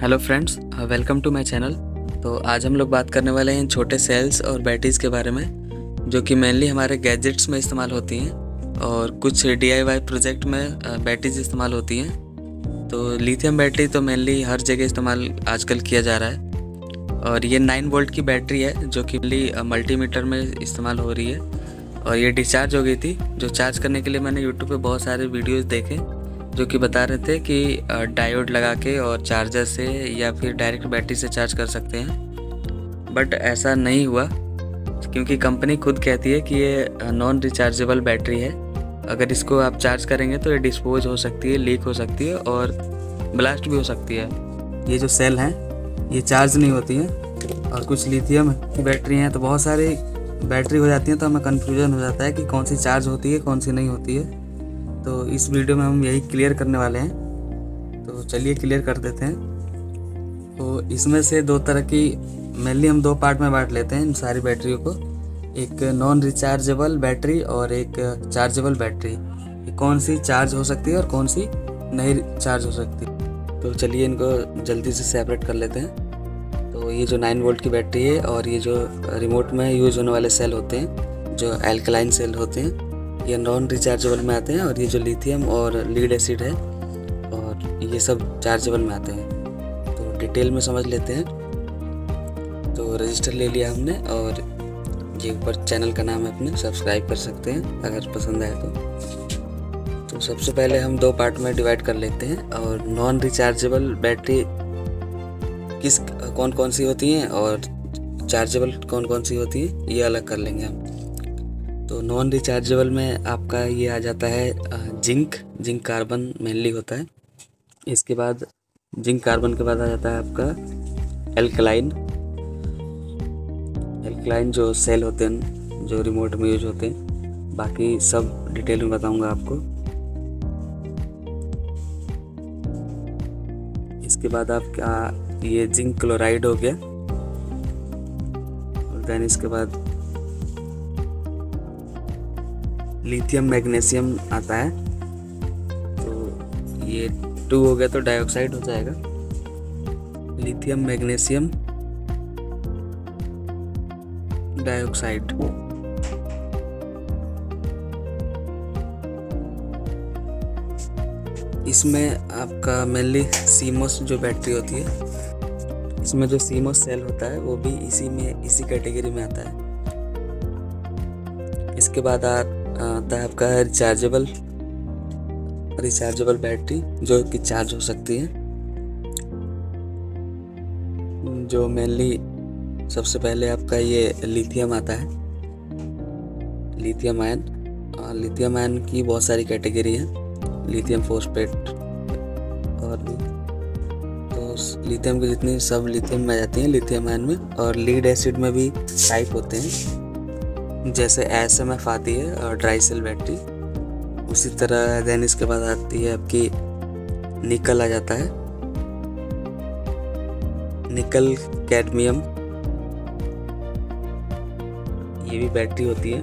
Hello friends, welcome to my channel. तो आज हम लोग बात करने वाले हैं छोटे सेल्स और बैटरीज़ के बारे में, जो कि मेनली हमारे गैजेट्स में इस्तेमाल होती हैं और कुछ DIY प्रोजेक्ट में बैटरीज इस्तेमाल होती हैं। तो लिथियम बैटरी तो मेनली हर जगह इस्तेमाल आजकल किया जा रहा है और ये 9 वोल्ट की बैटरी है जो कि मल्टीमीटर में इस्तेमाल हो रही है और ये डिस्चार्ज हो गई थी। जो चार्ज करने के लिए मैंने यूट्यूब पे बहुत सारे वीडियोस देखे जो कि बता रहे थे कि डायोड लगा के और चार्जर से या फिर डायरेक्ट बैटरी से चार्ज कर सकते हैं, बट ऐसा नहीं हुआ क्योंकि कंपनी खुद कहती है कि ये नॉन रिचार्जेबल बैटरी है। अगर इसको आप चार्ज करेंगे तो ये डिस्पोज हो सकती है, लीक हो सकती है और ब्लास्ट भी हो सकती है। ये जो सेल हैं ये चार्ज नहीं होती हैं और कुछ लिथियम की बैटरी हैं, तो बहुत सारी बैटरी हो जाती हैं तो हमें कन्फ्यूजन हो जाता है कि कौन सी चार्ज होती है कौन सी नहीं होती है। तो इस वीडियो में हम यही क्लियर करने वाले हैं, तो चलिए क्लियर कर देते हैं। तो इसमें से दो तरह की मेनली हम दो पार्ट में बांट लेते हैं इन सारी बैटरियों को, एक नॉन रिचार्जेबल बैटरी और एक चार्जेबल बैटरी। कौन सी चार्ज हो सकती है और कौन सी नहीं चार्ज हो सकती। तो चलिए इनको जल्दी से सेपरेट कर लेते हैं। तो ये जो 9 वोल्ट की बैटरी है और ये जो रिमोट में यूज़ होने वाले सेल होते हैं जो एल्कलाइन सेल होते हैं, ये नॉन रिचार्जेबल में आते हैं और ये जो लिथियम और लीड एसिड है और ये सब चार्जेबल में आते हैं। तो डिटेल में समझ लेते हैं। तो रजिस्टर ले लिया हमने और ये ऊपर चैनल का नाम है अपने, सब्सक्राइब कर सकते हैं अगर पसंद आए तो सबसे पहले हम दो पार्ट में डिवाइड कर लेते हैं और नॉन रिचार्जेबल बैटरी कौन कौन सी होती हैं और चार्जेबल कौन कौन सी होती है ये अलग कर लेंगे हम। तो नॉन रिचार्जेबल में आपका ये आ जाता है जिंक कार्बन मेनली होता है। इसके बाद जिंक कार्बन के बाद आ जाता है आपका एल्कलाइन जो सेल होते हैं जो रिमोट में यूज होते हैं। बाकी सब डिटेल में बताऊंगा आपको। इसके बाद आपका ये जिंक क्लोराइड हो गया और देन इसके बाद लिथियम मैग्नीशियम आता है। तो ये 2 हो गया तो डाइऑक्साइड हो जाएगा, लिथियम मैग्नीशियम डाइऑक्साइड। इसमें आपका मेनली सीमोस जो बैटरी होती है, इसमें जो सीमोस सेल होता है वो भी इसी कैटेगरी में आता है। इसके बाद आता है आपका रिचार्जेबल बैटरी जो कि चार्ज हो सकती है, जो मेनली सबसे पहले आपका ये लिथियम आता है, लिथियम आयन की बहुत सारी कैटेगरी है, लिथियम फॉस्फेट और भी। तो लिथियम की जितनी सब लिथियम में आ जाती हैं लिथियम आयन में। और लीड एसिड में भी टाइप होते हैं, जैसे SMF आती है और ड्राई सेल बैटरी, उसी तरह देन इसके बाद आती है आपकी निकल आ जाता है, निकल कैडमियम, ये भी बैटरी होती है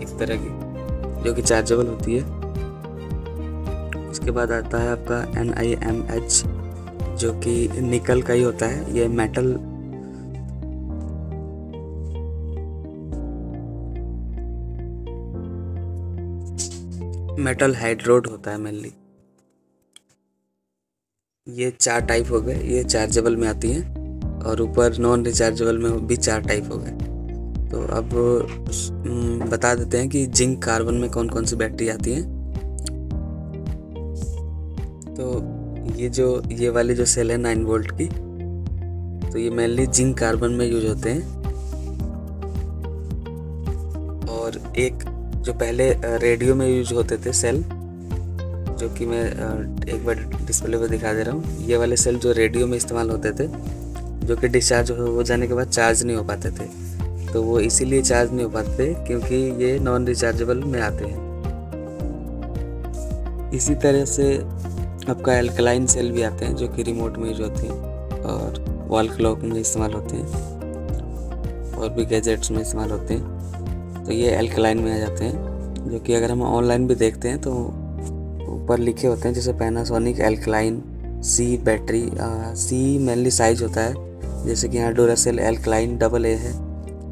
एक तरह की जो कि चार्जेबल होती है। इसके बाद आता है आपका NiMH जो कि निकल का ही होता है, ये मेटल हाइड्रोड होता है मेनली। ये 4 टाइप हो गए, ये चार्जेबल में आती हैं और ऊपर नॉन रिचार्जेबल में भी 4 टाइप हो गए। तो अब बता देते हैं कि जिंक कार्बन में कौन कौन सी बैटरी आती हैं। तो ये वाली जो सेल है 9 वोल्ट की, तो ये मेनली जिंक कार्बन में यूज होते हैं। और एक जो पहले रेडियो में यूज होते थे सेल, जो कि मैं एक बार डिस्प्ले पे दिखा दे रहा हूँ, ये वाले सेल जो रेडियो में इस्तेमाल होते थे जो कि डिस्चार्ज हो जाने के बाद चार्ज नहीं हो पाते थे। तो वो इसीलिए चार्ज नहीं हो पाते थे क्योंकि ये नॉन रिचार्जेबल में आते हैं। इसी तरह से आपका एल्कलाइन सेल भी आते हैं जो कि रिमोट में यूज होते हैं और वॉल क्लॉक में इस्तेमाल होते हैं और भी गैजेट्स में इस्तेमाल होते हैं। तो ये एल्कलाइन में आ जाते हैं, जो कि अगर हम ऑनलाइन भी देखते हैं तो ऊपर लिखे होते हैं, जैसे पैनासोनिक एल्कलाइन सी बैटरी, सी मेनली साइज होता है, जैसे कि यहाँ डोरासेल एल्कलाइन AA है,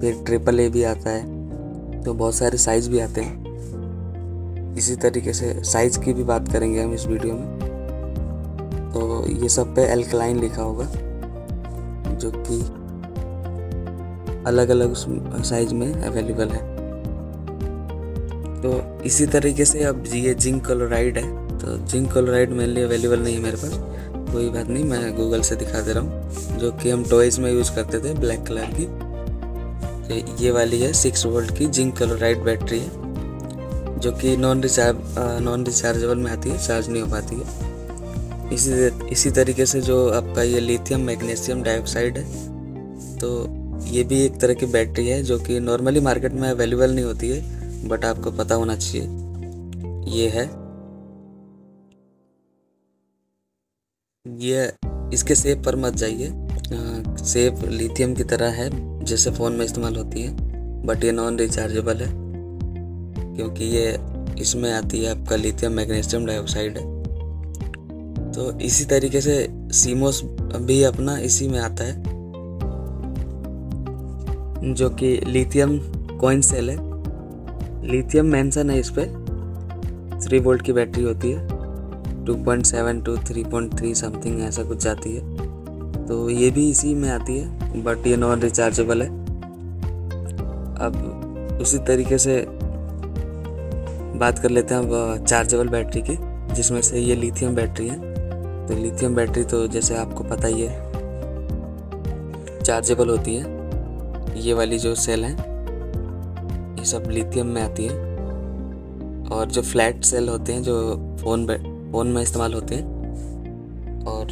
फिर AAA भी आता है, तो बहुत सारे साइज़ भी आते हैं। इसी तरीके से साइज़ की भी बात करेंगे हम इस वीडियो में। तो ये सब पे एल्कलाइन लिखा होगा, जो कि अलग अलग साइज में अवेलेबल है। तो इसी तरीके से अब ये जिंक क्लोराइड है, तो जिंक क्लोराइड मेनली अवेलेबल नहीं है मेरे पास, कोई बात नहीं, मैं गूगल से दिखा दे रहा हूँ, जो कि हम टॉयज़ में यूज़ करते थे, ब्लैक कलर की। तो ये वाली है 6 वोल्ट की जिंक क्लोराइड बैटरी है, जो कि नॉन रिचार्जेबल में आती है, चार्ज नहीं हो पाती है। इसी तरीके से जो आपका ये लिथियम मैग्नीशियम डाइऑक्साइड है, तो ये भी एक तरह की बैटरी है जो कि नॉर्मली मार्केट में अवेलेबल नहीं होती है, बट आपको पता होना चाहिए। ये है, ये इसके शेप पर मत जाइए, शेप लिथियम की तरह है जैसे फ़ोन में इस्तेमाल होती है, बट ये नॉन रिचार्जेबल है क्योंकि ये इसमें आती है आपका लिथियम मैग्नीशियम डाइऑक्साइड है। तो इसी तरीके से सीमोस भी अपना इसी में आता है, जो कि लिथियम कॉइन सेल है, लिथियम मेंशन है इस पर। 3 वोल्ट की बैटरी होती है, 2.7 to 3.3 समथिंग ऐसा कुछ जाती है, तो ये भी इसी में आती है, बट ये नॉन रिचार्जेबल है। अब उसी तरीके से बात कर लेते हैं अब चार्जेबल बैटरी की, जिसमें से ये लिथियम बैटरी है। तो लिथियम बैटरी तो जैसे आपको पता ही है चार्जेबल होती है। ये वाली जो सेल है ये सब लिथियम में आती है, और जो फ्लैट सेल होते हैं जो फ़ोन में इस्तेमाल होते हैं, और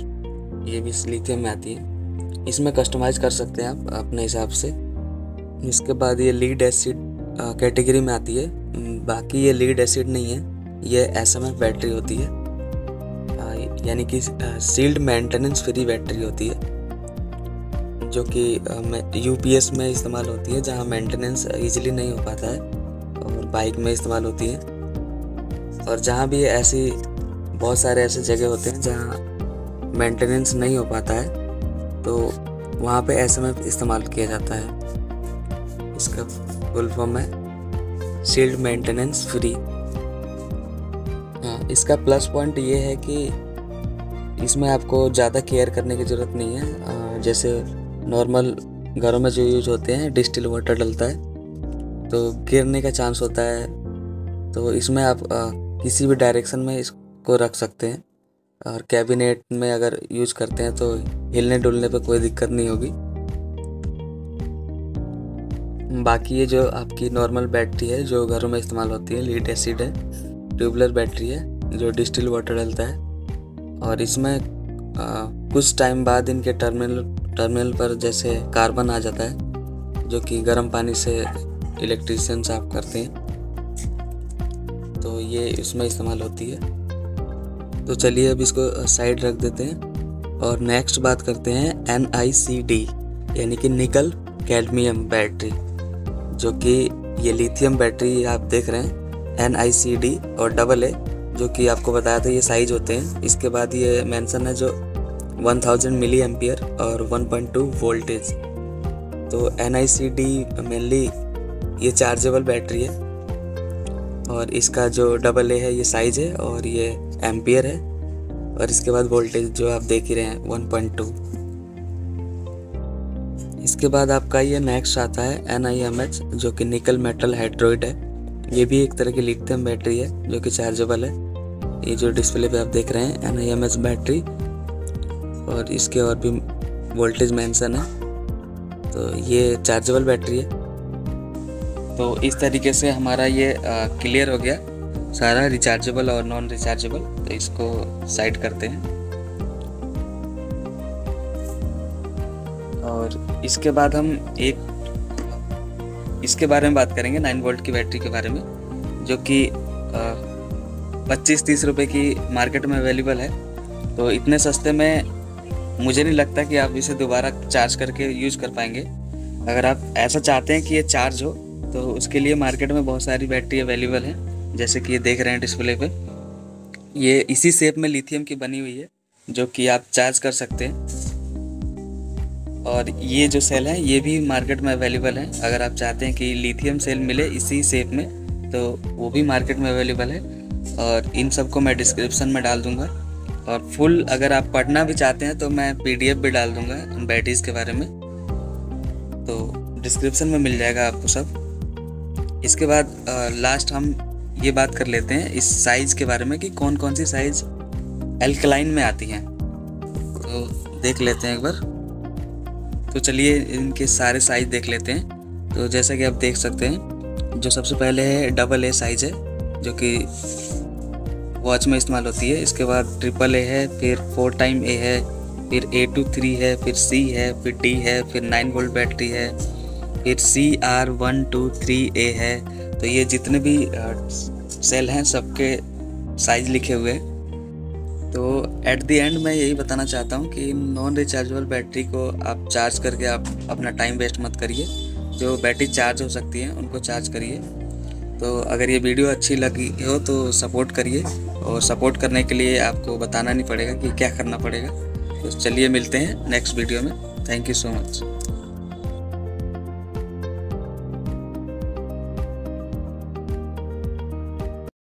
ये भी लिथियम में आती है। इसमें कस्टमाइज़ कर सकते हैं आप अपने हिसाब से। इसके बाद ये लीड एसिड कैटेगरी में आती है, बाकी ये लीड एसिड नहीं है, ये SMF बैटरी होती है, यानी कि सील्ड मेंटेनेंस फ्री बैटरी होती है, जो कि UPS में इस्तेमाल होती है, जहाँ मेंटेनेंस इजीली नहीं हो पाता है, और बाइक में इस्तेमाल होती है, और जहाँ भी ऐसी बहुत सारे ऐसे जगह होते हैं जहाँ मेंटेनेंस नहीं हो पाता है, तो वहाँ पे SMF इस्तेमाल किया जाता है। इसका फुल फॉर्म है सील्ड मेंटेनेंस फ्री। हाँ, इसका प्लस पॉइंट ये है कि इसमें आपको ज़्यादा केयर करने की ज़रूरत नहीं है। जैसे नॉर्मल घरों में जो यूज होते हैं, डिस्टिल वाटर डलता है तो गिरने का चांस होता है, तो इसमें आप किसी भी डायरेक्शन में इसको रख सकते हैं, और कैबिनेट में अगर यूज करते हैं तो हिलने डुलने पे कोई दिक्कत नहीं होगी। बाकी ये जो आपकी नॉर्मल बैटरी है जो घरों में इस्तेमाल होती है, लीड एसिड है, ट्यूबलर बैटरी है जो डिस्टिल वाटर डलता है, और इसमें कुछ टाइम बाद इनके टर्मिनल पर जैसे कार्बन आ जाता है, जो कि गर्म पानी से इलेक्ट्रिशियन साफ करते हैं, तो ये इसमें इस्तेमाल होती है। तो चलिए अब इसको साइड रख देते हैं, और नेक्स्ट बात करते हैं NiCd यानी कि निकल कैडमियम बैटरी, जो कि ये लिथियम बैटरी आप देख रहे हैं NiCd और AA, जो कि आपको बताया था ये साइज होते हैं। इसके बाद ये मेंशन है जो 1000 मिली एम्पियर और 1.2 वोल्टेज। तो NiCd मेनली ये चार्जेबल बैटरी है, और इसका जो AA है ये साइज है, और ये एम्पियर है, और इसके बाद वोल्टेज जो आप देख ही रहे हैं 1.2। इसके बाद आपका ये नेक्स्ट आता है NiMH, जो कि निकल मेटल हाइड्रोइड है। ये भी एक तरह की लिथियम बैटरी है जो कि चार्जेबल है। ये जो डिस्प्ले पे आप देख रहे हैं NiMH बैटरी, और इसके और भी वोल्टेज मेंशन है, तो ये चार्जेबल बैटरी है। तो इस तरीके से हमारा ये क्लियर हो गया सारा रिचार्जेबल और नॉन रिचार्जेबल। तो इसको साइड करते हैं, और इसके बाद हम इसके बारे में बात करेंगे 9 वोल्ट की बैटरी के बारे में, जो कि 25-30 रुपये की मार्केट में अवेलेबल है। तो इतने सस्ते में मुझे नहीं लगता कि आप इसे दोबारा चार्ज करके यूज कर पाएंगे। अगर आप ऐसा चाहते हैं कि ये चार्ज हो, तो उसके लिए मार्केट में बहुत सारी बैटरी अवेलेबल है, जैसे कि ये देख रहे हैं डिस्प्ले पे, ये इसी शेप में लिथियम की बनी हुई है, जो कि आप चार्ज कर सकते हैं। और ये जो सेल है ये भी मार्केट में अवेलेबल है। अगर आप चाहते हैं कि लिथियम सेल मिले इसी शेप में तो वो भी मार्केट में अवेलेबल है, और इन सब को मैं डिस्क्रिप्शन में डाल दूंगा। और फुल अगर आप पढ़ना भी चाहते हैं तो मैं PDF भी डाल दूंगा बैटरीज के बारे में, तो डिस्क्रिप्शन में मिल जाएगा आपको सब। इसके बाद लास्ट हम ये बात कर लेते हैं इस साइज़ के बारे में कि कौन कौन सी साइज़ एल्कलाइन में आती हैं, तो देख लेते हैं एक बार। तो चलिए इनके सारे साइज़ देख लेते हैं। तो जैसा कि आप देख सकते हैं, जो सबसे पहले है AA साइज़ है, जो कि वॉच में इस्तेमाल होती है। इसके बाद AAA है, फिर 4A है, फिर A23 है, फिर C है, फिर D है, फिर 9 वोल्ट बैटरी है, फिर CR123A है। तो ये जितने भी सेल हैं सबके साइज़ लिखे हुए हैं। तो एट द एंड मैं यही बताना चाहता हूँ कि नॉन रिचार्जेबल बैटरी को आप चार्ज करके आप अपना टाइम वेस्ट मत करिए। जो बैटरी चार्ज हो सकती है उनको चार्ज करिए। तो अगर ये वीडियो अच्छी लगी हो तो सपोर्ट करिए, और सपोर्ट करने के लिए आपको बताना नहीं पड़ेगा कि क्या करना पड़ेगा। तो चलिए मिलते हैं नेक्स्ट वीडियो में। Thank you so much.